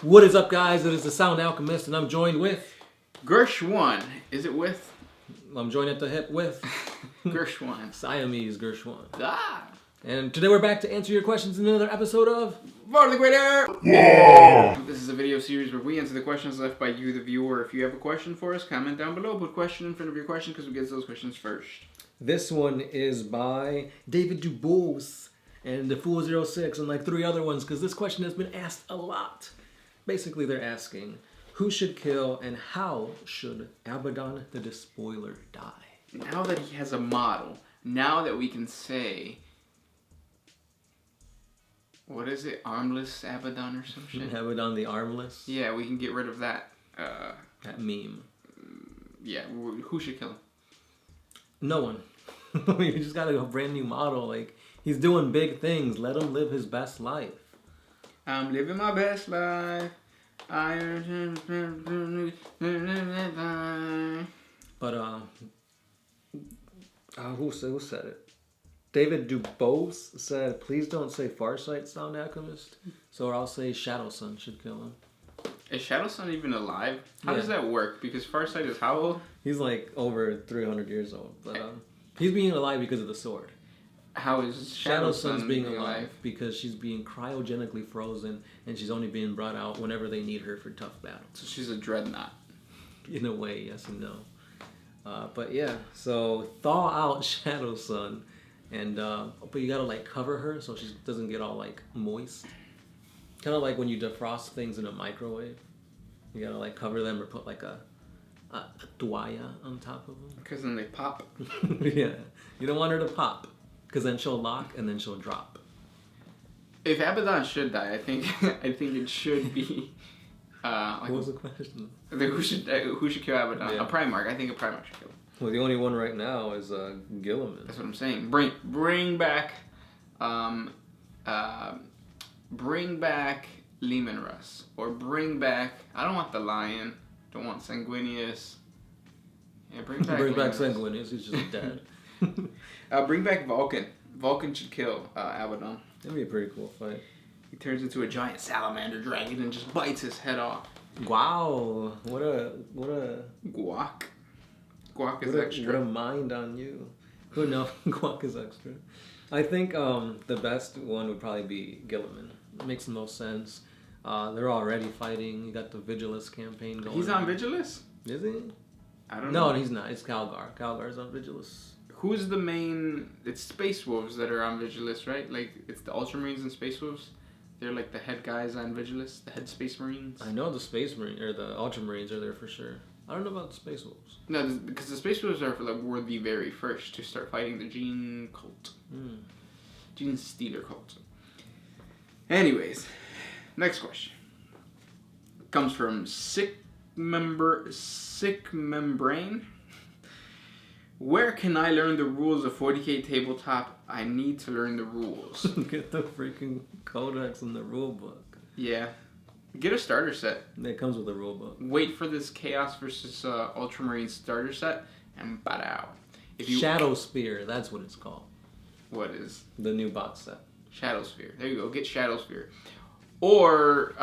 What is up, guys? It is the Sound Alchemist, and I'm joined with... Gershwan. Is it with? I'm joined at the hip with... Gershwan. Siamese Gershwan. Ah! And today we're back to answer your questions in another episode of... For the Greater! Yeah! This is a video series where we answer the questions left by you, the viewer. If you have a question for us, comment down below. Put question in front of your question because we get those questions first. This one is by David Dubose and the Fool 06 and like 3 other ones because this question has been asked a lot. Basically, they're asking, who should kill and how should Abaddon the Despoiler die? Now that he has a model, now that we can say... What is it? Armless Abaddon or some shit? Abaddon the Armless? Yeah, we can get rid of that. That meme. Yeah, who should kill him? No one. You just got a brand new model. Like, he's doing big things. Let him live his best life. I'm living my best life. But who said it? David Dubose said, "Please don't say Farsight, Sound Alchemist." So I'll say Shadow Sun should kill him. Is Shadow Sun even alive? How does that work? Because Farsight is how old? He's like over 300 years old. But he's being alive because of the sword. How is Shadow Sun's being alive? Because she's being cryogenically frozen and she's only being brought out whenever they need her for tough battles. So she's a dreadnought. In a way, yes and no. But yeah, so thaw out Shadow Sun, and but you gotta like cover her so she doesn't get all like moist. Kind of like when you defrost things in a microwave. You gotta like cover them or put like a toalla on top of them. Because then they pop. Yeah, you don't want her to pop. Because then she'll lock and then she'll drop. If Abaddon should die, I think it should be. What was the question? Who should kill Abaddon? Yeah. A Primarch. I think a Primarch should kill him. Well, the only one right now is Gilliman. That's what I'm saying. Bring back Lehman Russ, or bring back. I don't want the Lion. Don't want Sanguinius. Yeah, bring back Sanguinius. He's just dead. Bring back Vulcan. Vulcan should kill Abaddon. That'd be a pretty cool fight. He turns into a giant salamander dragon and just bites his head off. Wow! What a Guac. Guac is extra. What a mind on you. Oh no, Guac is extra. I think the best one would probably be Gilliman. It makes the most sense. They're already fighting. You got the Vigilus campaign going. He's on Vigilus? Is he? I don't know. No, he's not. It's Calgar. Calgar's on Vigilus. Who's the main... It's Space Wolves that are on Vigilus, right? Like, it's the Ultramarines and Space Wolves. They're like the head guys on Vigilus, the head Space Marines. I know the Space Marine or the Ultramarines are there for sure. I don't know about the Space Wolves. No, because the Space Wolves were the very first to start fighting the Gene cult. Gene Stealer cult. Anyways, next question. Comes from Sick Membrane. Where can I learn the rules of 40K tabletop? I need to learn the rules. Get the freaking codex and the rule book. Yeah. Get a starter set. It comes with a rule book. Wait for this Chaos versus Ultramarine starter set and bada. Shadow Spear, that's what it's called. What is? The new box set. Shadow Sphere. There you go. Get Shadow Sphere. Or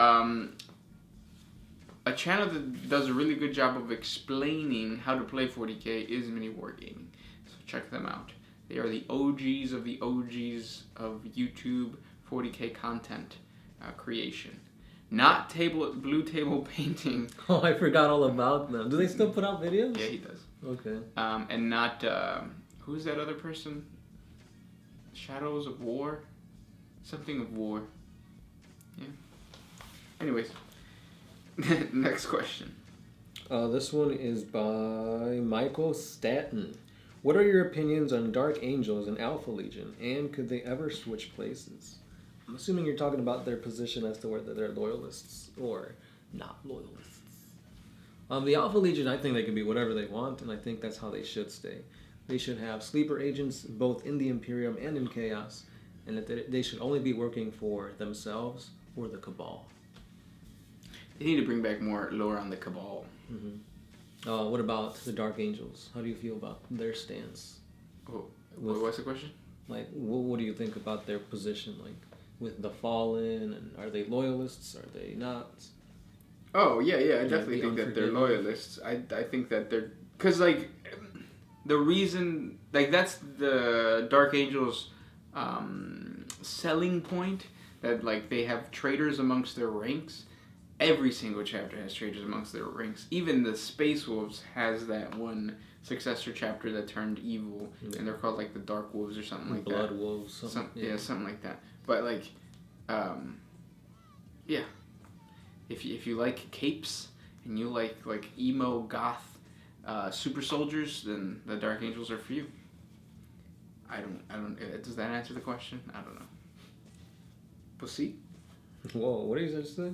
a channel that does a really good job of explaining how to play 40K is Mini Wargaming. So check them out. They are the OGs of the OGs of YouTube 40K content creation. Not blue table painting. Oh, I forgot all about them. Do they still put out videos? Yeah, he does. Okay. And not, who's that other person? Shadows of War? Something of War. Yeah. Anyways. Next question. This one is by Michael Staton. What are your opinions on Dark Angels and Alpha Legion, and could they ever switch places? I'm assuming you're talking about their position as to whether they're loyalists or not loyalists. The Alpha Legion, I think they can be whatever they want, and I think that's how they should stay. They should have sleeper agents both in the Imperium and in Chaos, and that they should only be working for themselves or the Cabal. They need to bring back more lore on the Cabal. What about the Dark Angels? How do you feel about their stance? What's the question? Like, what do you think about their position? Like, with the Fallen, and are they loyalists? Are they not? Oh yeah, I definitely the think that they're unforgiving. loyalists. I think that they're because like the reason like that's the Dark Angels selling point, that like they have traitors amongst their ranks. Every single chapter has traitors amongst their ranks. Even the Space Wolves has that one successor chapter that turned evil, and they're called like the Dark Wolves or something like Blood that. Wolves. Something like that. But like, yeah. If you like capes and you like emo goth super soldiers, then the Dark Angels are for you. I don't. Does that answer the question? I don't know. Pussy. Whoa, what did you just say?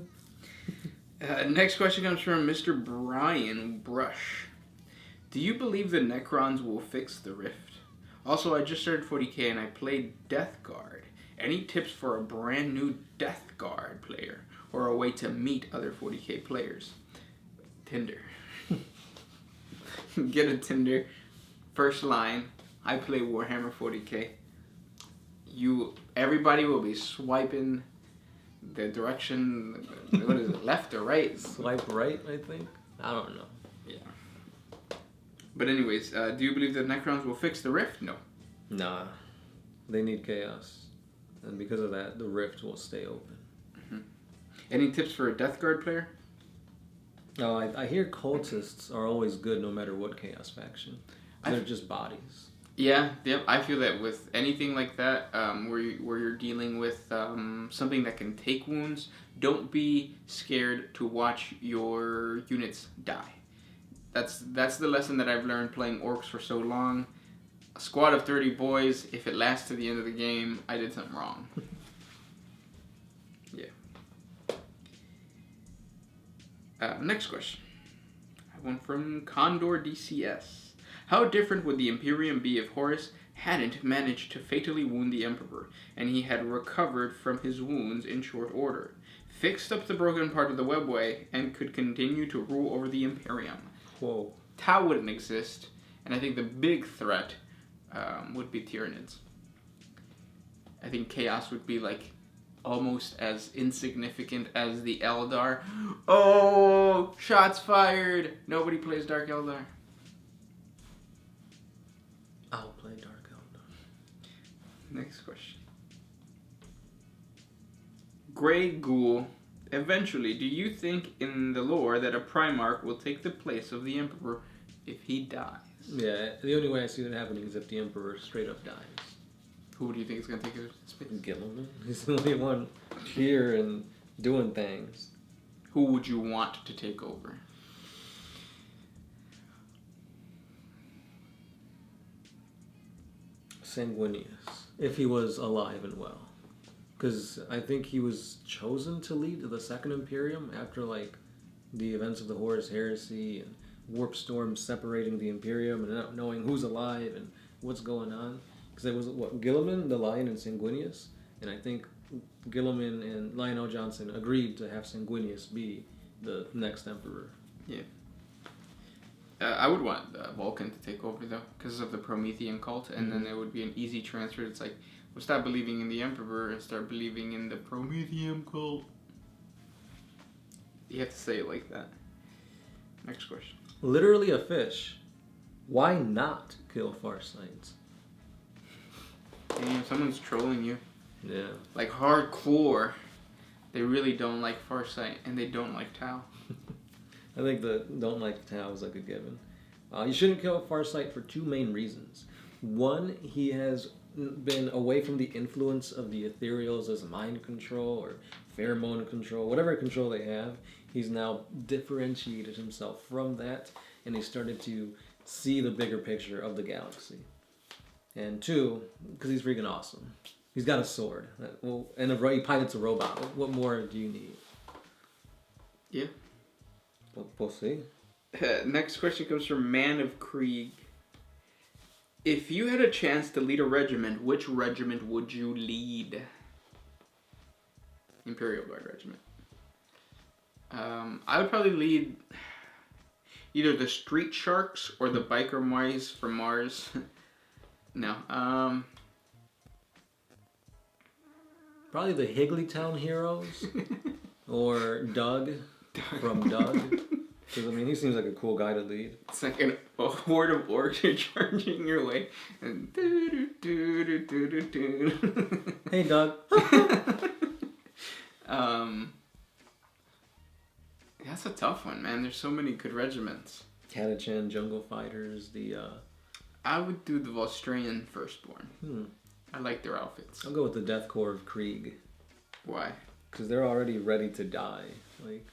Next question comes from Mr. Brian Brush. Do you believe the Necrons will fix the rift? Also, I just started 40K and I played Death Guard. Any tips for a brand new Death Guard player, or a way to meet other 40K players? Tinder. Get a Tinder. First line, I play Warhammer 40K. Everybody will be swiping the direction, what is it, left or right? Swipe right, I think. I don't know. Yeah. But anyways, do you believe that Necrons will fix the rift? No. Nah. They need chaos. And because of that, the rift will stay open. Mm-hmm. Any tips for a Death Guard player? Oh, I hear cultists are always good no matter what chaos faction. They're just bodies. Yeah, yep. I feel that with anything like that, where you're dealing with something that can take wounds, don't be scared to watch your units die. That's the lesson that I've learned playing orcs for so long. A squad of 30 boys, if it lasts to the end of the game, I did something wrong. Yeah. Next question. I have one from Condor DCS. How different would the Imperium be if Horus hadn't managed to fatally wound the Emperor, and he had recovered from his wounds in short order, fixed up the broken part of the webway, and could continue to rule over the Imperium? Whoa. Tau wouldn't exist, and I think the big threat would be Tyranids. I think Chaos would be like almost as insignificant as the Eldar. Oh, shots fired! Nobody plays Dark Eldar. I'll play Dark Eldar. Next question. Grey Ghoul. Eventually, do you think in the lore that a Primarch will take the place of the Emperor if he dies? Yeah, the only way I see that happening is if the Emperor straight up dies. Who do you think is going to take his space? Gilliman. He's the only one here and doing things. Who would you want to take over? Sanguinius, if he was alive and well. Because I think he was chosen to lead the Second Imperium after, like, the events of the Horus Heresy and Warp Storm separating the Imperium and not knowing who's alive and what's going on. Because it was, Gilliman, the Lion, and Sanguinius. And I think Gilliman and Lionel Johnson agreed to have Sanguinius be the next Emperor. Yeah. I would want Vulcan to take over, though, because of the Promethean cult, and then it would be an easy transfer. It's like, we'll stop believing in the Emperor and start believing in the Promethean cult. You have to say it like that. Next question. Literally a fish. Why not kill Farsight? Damn, someone's trolling you. Yeah. Like, hardcore. They really don't like Farsight, and they don't like Tau. I think the don't like Tau is like a given. You shouldn't kill Farsight for two main reasons. One, he has been away from the influence of the ethereals as mind control or pheromone control, whatever control they have. He's now differentiated himself from that, and he started to see the bigger picture of the galaxy. And two, because he's freaking awesome. He's got a sword. And he pilots a robot. What more do you need? Yeah. We'll see. Next question comes from Man of Krieg. If you had a chance to lead a regiment, which regiment would you lead? Imperial Guard Regiment. I would probably lead either the Street Sharks or the Biker Mice from Mars. No. Probably the Higglytown Heroes or Doug from Doug. Because, I mean, he seems like a cool guy to lead. It's like a horde of orcs are charging your way. And Hey, Doug. That's a tough one, man. There's so many good regiments. Catachan, Jungle Fighters, I would do the Volstrian Firstborn. I like their outfits. I'll go with the Death Corps of Krieg. Why? Because they're already ready to die. Like,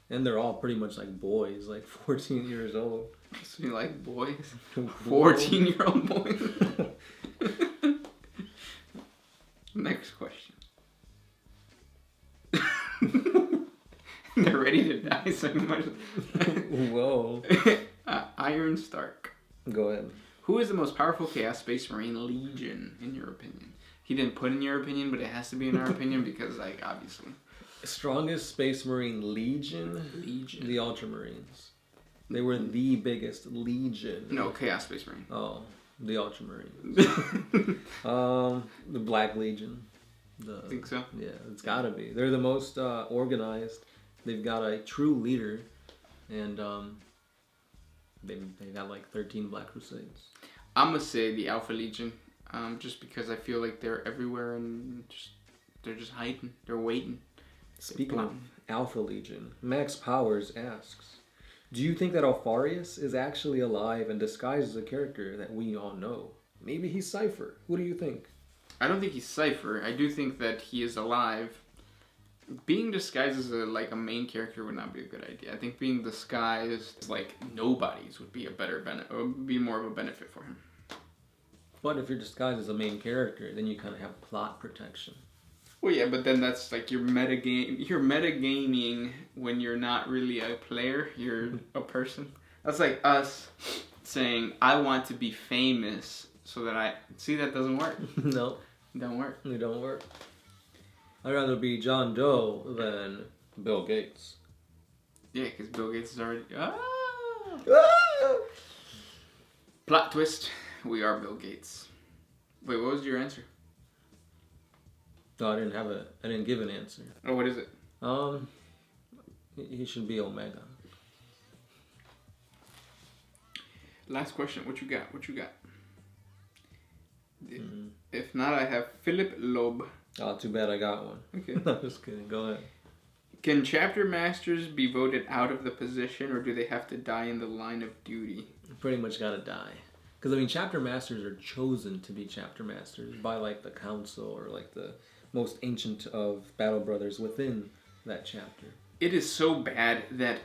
and they're all pretty much like boys, like 14 years old. So you like boys? 14-year-old boys? Next question. They're ready to die so much. Whoa. Iron Stark. Go ahead. Who is the most powerful Chaos Space Marine Legion, in your opinion? He didn't put in your opinion, but it has to be in our opinion because, like, obviously. Strongest Space Marine Legion? Legion. The Ultramarines. They were the biggest Legion. No, Chaos Space Marine. Oh, the Ultramarines. The Black Legion. I think so? Yeah, it's gotta be. They're the most organized. They've got a true leader, and they got like 13 Black Crusades. I'm gonna say the Alpha Legion, just because I feel like they're everywhere and they're just hiding. They're waiting. Speaking of Alpha Legion, Max Powers asks, do you think that Alfarius is actually alive and disguised as a character that we all know? Maybe he's Cypher. What do you think? I don't think he's Cypher. I do think that he is alive. Being disguised as a main character would not be a good idea. I think being disguised like nobodies would be would be more of a benefit for him. But if you're disguised as a main character, then you kind of have plot protection. Well, yeah, but then that's like you're metagaming when you're not really a player. You're a person. That's like us saying, I want to be famous so that see, that doesn't work. No. Don't work. It don't work. I'd rather be John Doe than Bill Gates. Yeah, because Bill Gates is already... Ah! Plot twist. We are Bill Gates. Wait, what was your answer? No, I didn't give an answer. Oh, what is it? He should be Omega. Last question. What you got? If not, I have Philip Loeb. Oh, too bad I got one. Okay. No, just kidding. Go ahead. Can chapter masters be voted out of the position, or do they have to die in the line of duty? You pretty much gotta die. Because, I mean, chapter masters are chosen to be chapter masters by, like, the council or, like, the most ancient of battle brothers within that chapter. It is so bad that,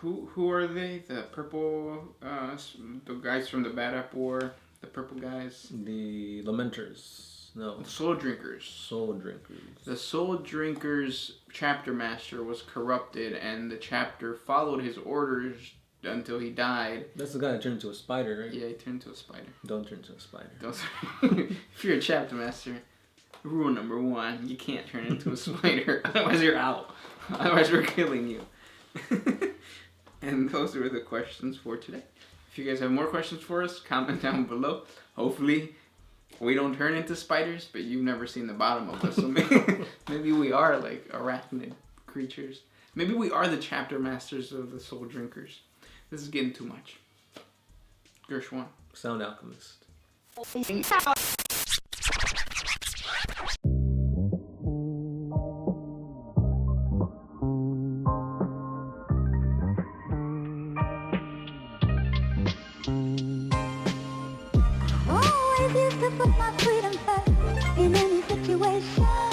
who are they? The purple, the guys from the Bad App War, the purple guys? The Lamenters. No. Soul Drinkers. Soul Drinkers. The Soul Drinkers chapter master was corrupted, and the chapter followed his orders until he died. That's the guy that turned into a spider, right? Yeah, he turned into a spider. Don't turn into a spider. If you're a chapter master, rule number 1, you can't turn into a spider. Otherwise you're out. Otherwise we're killing you. And those are the questions for today. If you guys have more questions for us, comment down below. Hopefully we don't turn into spiders, but you've never seen the bottom of us. So maybe we are like arachnid creatures. Maybe we are the chapter masters of the Soul Drinkers. This is getting too much. Gershwan. Sound Alchemist. Always used to put my freedom first in any situation.